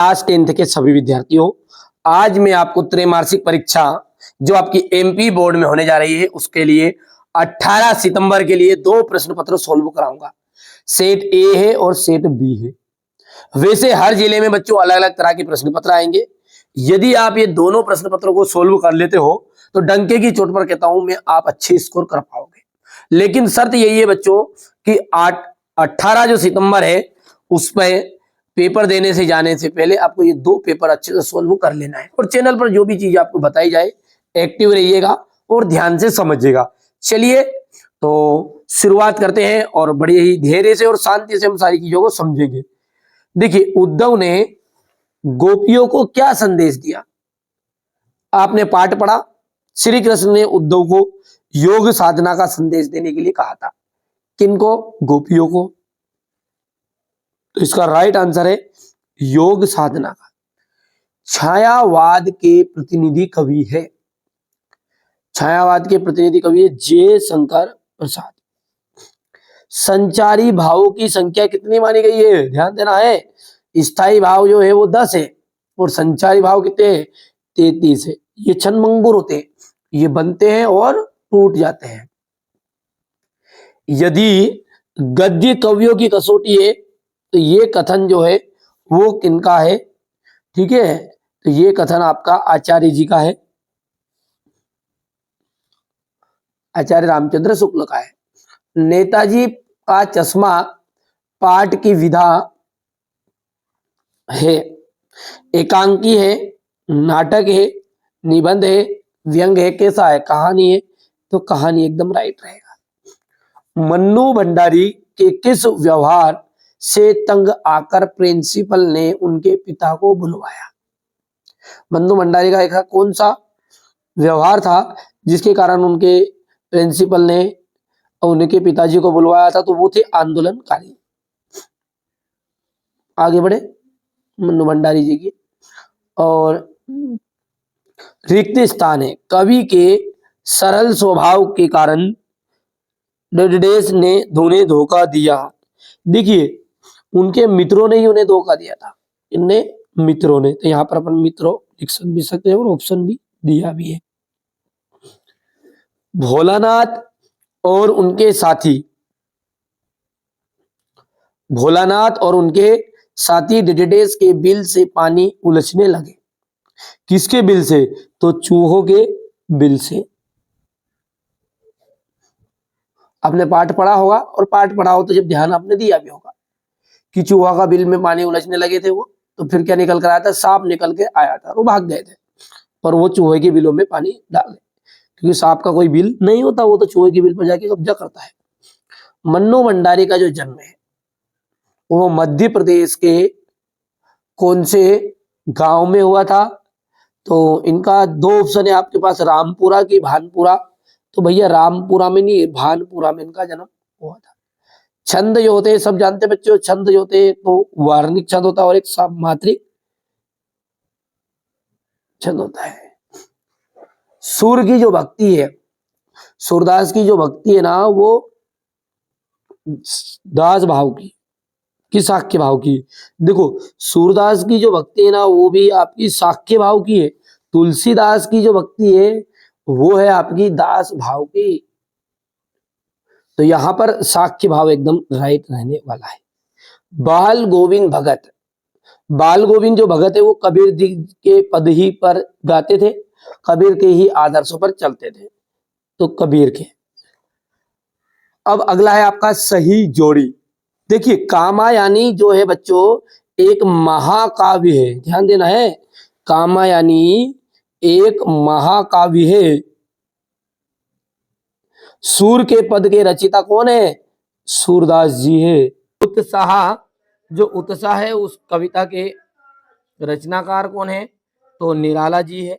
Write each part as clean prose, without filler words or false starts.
Class 10th के सभी विद्यार्थियों, आज मैं आपको त्रैमासिक परीक्षा जो आपकी एमपी बोर्ड में होने जा रही है उसके लिए 18 सितंबर के लिए दो प्रश्न पत्र सोल्व कराऊंगा। सेट ए है और सेट बी है। वैसे हर जिले में बच्चों अलग अलग तरह के प्रश्न पत्र आएंगे। यदि आप ये दोनों प्रश्न पत्रों को सोल्व कर लेते हो तो डंके की चोट पर कहता हूं मैं, आप अच्छे स्कोर कर पाओगे। लेकिन शर्त यही है बच्चों कि 18 जो सितंबर है उस पर पेपर देने से जाने से पहले आपको ये दो पेपर अच्छे से सोल्व कर लेना है। और चैनल पर जो भी चीज आपको बताई जाए एक्टिव रहिएगा और ध्यान से समझिएगा। चलिए तो शुरुआत करते हैं और बड़े ही धैर्य से और शांति से हम सारी चीजों को समझेंगे। देखिए, उद्धव ने गोपियों को क्या संदेश दिया? आपने पाठ पढ़ा, श्री कृष्ण ने उद्धव को योग साधना का संदेश देने के लिए कहा था। किनको? गोपियों को। तो इसका राइट आंसर है योग साधना का। छायावाद के प्रतिनिधि कवि है, छायावाद के प्रतिनिधि कवि है जयशंकर प्रसाद। संचारी भावों की संख्या कितनी मानी गई है? ध्यान देना है, स्थायी भाव जो है वो 10 है और संचारी भाव कितने हैं? 33 है। ये छन्मंगुर होते हैं, ये बनते हैं और टूट जाते हैं। यदि गद्य कवियों की कसौटी है तो ये कथन जो है वो किनका है? ठीक है, तो ये कथन आपका आचार्य जी का है, आचार्य रामचंद्र शुक्ल का है। नेताजी का चश्मा पाठ की विधा है, एकांकी है, नाटक है, निबंध है, व्यंग है, कैसा है? कहानी है। तो कहानी एकदम राइट रहेगा। मन्नू भंडारी के किस व्यवहार से तंग आकर प्रिंसिपल ने उनके पिता को बुलवाया? मन्नू भंडारी का एक कौन सा व्यवहार था जिसके कारण उनके प्रिंसिपल ने उनके पिताजी को बुलवाया था? तो वो थे आंदोलनकारी। आगे बढ़े मन्नू भंडारी जी की। और रिक्त स्थान है, कवि के सरल स्वभाव के कारण डेडेस ने उन्हें धोखा दिया। देखिए, उनके मित्रों ने ही उन्हें धोखा दिया था। इनने मित्रों ने, तो यहाँ पर अपन मित्रों लिख भी सकते हैं और ऑप्शन भी दिया भी है। भोलानाथ और उनके साथी, भोलानाथ और उनके साथी डेडेस के बिल से पानी उलझने लगे। किसके बिल से? तो चूहों के बिल से। आपने पाठ पढ़ा होगा, और पाठ पढ़ा हो तो जब ध्यान आपने दिया भी होगा कि चूहा का बिल में पानी उलझने लगे थे वो, तो फिर क्या निकल कर आया था? सांप निकल के आया था। वो भाग गए थे पर वो चूहे के बिलों में पानी डाल गए, क्योंकि सांप का कोई बिल नहीं होता, वो तो चूहे के बिल पर जाके कब्जा करता है। मन्नू भंडारी का जो जन्म है वो मध्य प्रदेश के कौन से गांव में हुआ था? तो इनका दो ऑप्शन है आपके पास, रामपुरा की भानपुरा। तो भैया रामपुरा में नहीं, भानपुरा में इनका जन्म हुआ था। छंद जो होते हैं सब जानते हैं बच्चों, छंद जो होते हैं तो वार्णिक छंद होता है और एक मात्रिक छंद होता है। सूर्य की जो भक्ति है, सूरदास की जो भक्ति है ना, वो दास भाव की, कि साक्य भाव की। देखो, सूरदास की जो भक्ति है ना वो भी आपकी साक्य भाव की है। तुलसीदास की जो भक्ति है वो है आपकी दास भाव की। तो यहां पर साक्य भाव एकदम राइट रहने वाला है। बाल गोविंद भगत, बाल गोविंद जो भगत है वो कबीर जी के पद ही पर गाते थे, कबीर के ही आदर्शों पर चलते थे, तो कबीर के। अब अगला है आपका सही जोड़ी। देखिए, कामायानी जो है बच्चों एक महाकाव्य है, ध्यान देना है, कामायानी एक महाकाव्य है। सूर के पद के रचिता कौन है? सूरदास जी है। उत्साह, जो उत्साह है उस कविता के रचनाकार कौन है? तो निराला जी है।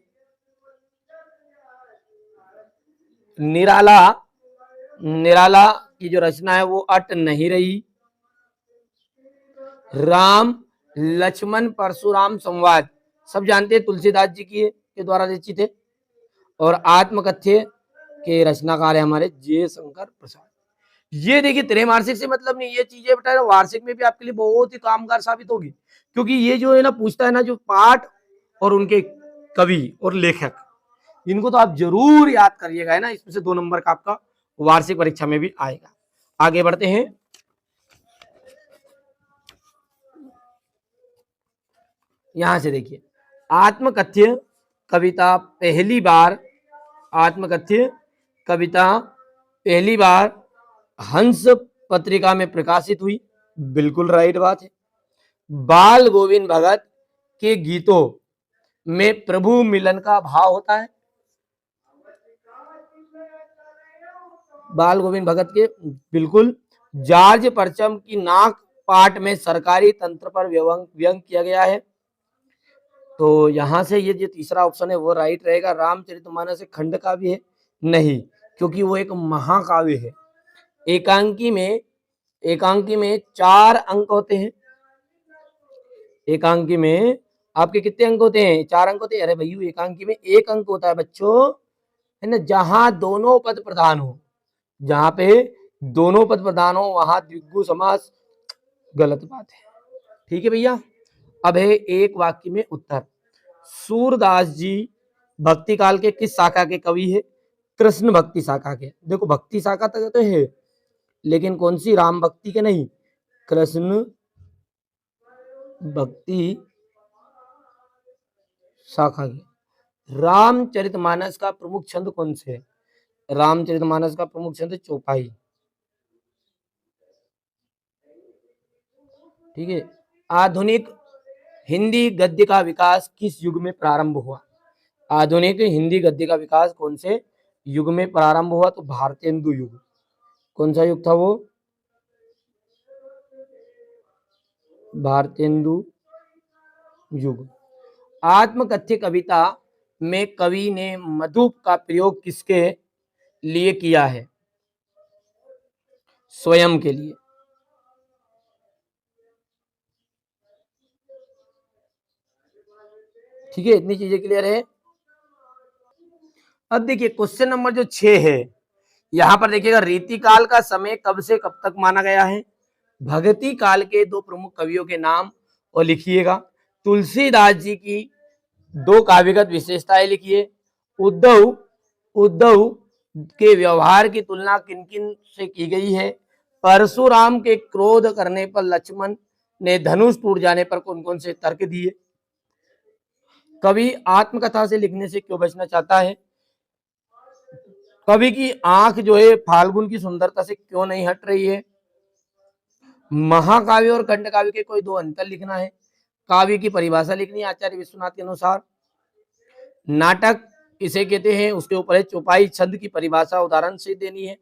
निराला, निराला की जो रचना है वो अट नहीं रही। राम लक्ष्मण परशुराम संवाद सब जानते हैं, तुलसीदास जी की के द्वारा रचित है। और आत्मकथ्य के रचनाकार है हमारे जयशंकर प्रसाद। ये देखिए, त्रैमासिक से मतलब नहीं, ये चीजें बेटा वार्षिक में भी आपके लिए बहुत ही कामगार साबित होगी, क्योंकि ये जो है ना पूछता है ना, जो पाठ और उनके कवि और लेखक, इनको तो आप जरूर याद करिएगा, है ना। इसमें से 2 नंबर का आपका वार्षिक परीक्षा में भी आएगा। आगे बढ़ते हैं। यहां से देखिए, आत्मकथ्य कविता पहली बार, आत्मकथ्य कविता पहली बार हंस पत्रिका में प्रकाशित हुई। बिल्कुल राइट बात है। बाल गोविंद भगत के गीतों में प्रभु मिलन का भाव होता है। बाल गोविंद भगत के, बिल्कुल। जॉर्ज परचम की नाक पाठ में सरकारी तंत्र पर व्यंग किया गया है। तो यहां से ये जो तीसरा ऑप्शन है वो राइट रहेगा। रामचरितमानस खंड काव्य है नहीं, क्योंकि वो एक महाकाव्य है। एकांकी में 4 अंक होते हैं। एकांकी में आपके कितने अंक होते हैं? 4 अंक होते हैं। अरे भैया, एकांकी में 1 अंक होता है बच्चों, है ना। जहां दोनों पद प्रधान हो, जहां पे दोनों पद प्रधान हो वहां द्विगु समास। गलत बात है, ठीक है भैया। अब है एक वाक्य में उत्तर। सूरदास जी भक्ति काल के किस शाखा के कवि है? कृष्ण भक्ति शाखा के। देखो, भक्ति शाखा तक तो है, लेकिन कौन सी? राम भक्ति के नहीं, कृष्ण भक्ति शाखा के। रामचरितमानस का प्रमुख छंद कौन से है? रामचरितमानस का प्रमुख छंद चौपाई, ठीक है। आधुनिक हिंदी गद्य का विकास किस युग में प्रारंभ हुआ? आधुनिक हिंदी गद्य का विकास कौन से युग में प्रारंभ हुआ? तो भारतेंदु युग। कौन सा युग था वो? भारतेंदु युग। आत्मकथ्य कविता में कवि ने मधुप का प्रयोग किसके लिए किया है? स्वयं के लिए। ठीक है, इतनी चीजें क्लियर है। अब देखिए क्वेश्चन नंबर जो 6 है, यहां पर देखिएगा, रीतिकाल का समय कब से कब तक माना गया है? भगती काल के 2 प्रमुख कवियों के नाम और लिखिएगा। तुलसीदास जी की 2 काव्यगत विशेषताएं लिखिए। उद्धव उद्धव के व्यवहार की तुलना किन किन से की गई है? परशुराम के क्रोध करने पर लक्ष्मण ने धनुष टूट जाने पर कौन कौन से तर्क दिए? कवि आत्मकथा से लिखने से क्यों बचना चाहता है? कवि की आंख जो है फाल्गुन की सुंदरता से क्यों नहीं हट रही है? महाकाव्य और खंडकाव्य के कोई 2 अंतर लिखना है। काव्य की परिभाषा लिखनी है आचार्य विश्वनाथ के अनुसार। नाटक किसे कहते हैं उसके ऊपर है। चौपाई छंद की परिभाषा उदाहरण से देनी है।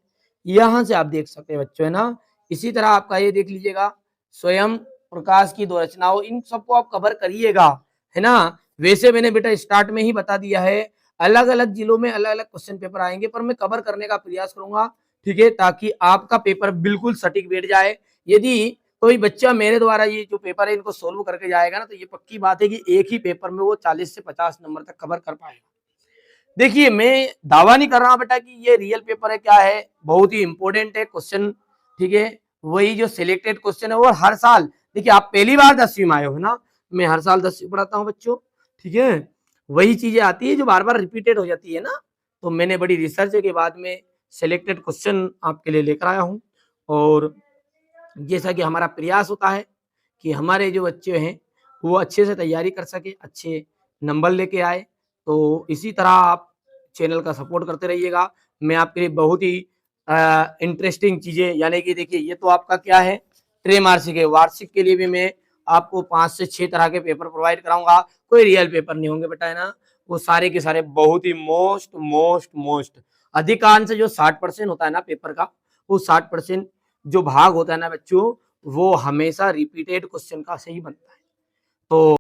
यहां से आप देख सकते हैं बच्चों, है ना। इसी तरह आपका ये देख लीजिएगा, स्वयं प्रकाश की 2 रचनाओं, इन सबको आप कवर करिएगा, है ना। वैसे मैंने बेटा स्टार्ट में ही बता दिया है, अलग अलग जिलों में अलग अलग क्वेश्चन पेपर आएंगे, पर मैं कवर करने का प्रयास करूंगा, ठीक है, ताकि आपका पेपर बिल्कुल सटीक बैठ जाए। यदि कोई बच्चा मेरे द्वारा ये जो पेपर है इनको सोल्व करके जाएगा ना, तो ये पक्की बात है कि एक ही पेपर में वो 40 से 50 नंबर तक कवर कर पाएगा। देखिए, मैं दावा नहीं कर रहा बेटा कि ये रियल पेपर है, क्या है, बहुत ही इंपॉर्टेंट है क्वेश्चन, ठीक है। वही जो सिलेक्टेड क्वेश्चन है वो हर साल, देखिए आप पहली बार 10वीं में आए हो ना, मैं हर साल 10वीं पढ़ाता हूँ बच्चों, ठीक है। वही चीजें आती है जो बार बार रिपीटेड हो जाती है ना, तो मैंने बड़ी रिसर्च के बाद में सिलेक्टेड क्वेश्चन आपके लिए लेकर आया हूँ। और जैसा कि हमारा प्रयास होता है कि हमारे जो बच्चे हैं वो अच्छे से तैयारी कर सके, अच्छे नंबर लेके आए, तो इसी तरह आप चैनल का सपोर्ट करते रहिएगा। मैं आपके लिए बहुत ही इंटरेस्टिंग चीजें, यानी कि देखिए ये तो आपका क्या है, त्रैमासिक है। वार्षिक के लिए भी मैं आपको 5 से 6 तरह के पेपर प्रोवाइड कराऊंगा। कोई रियल पेपर नहीं होंगे बेटा, है ना, वो सारे के सारे बहुत ही मोस्ट मोस्ट मोस्ट, अधिकांश जो 60% होता है ना पेपर का, वो 60% जो भाग होता है ना बच्चों, वो हमेशा रिपीटेड क्वेश्चन का से ही बनता है। तो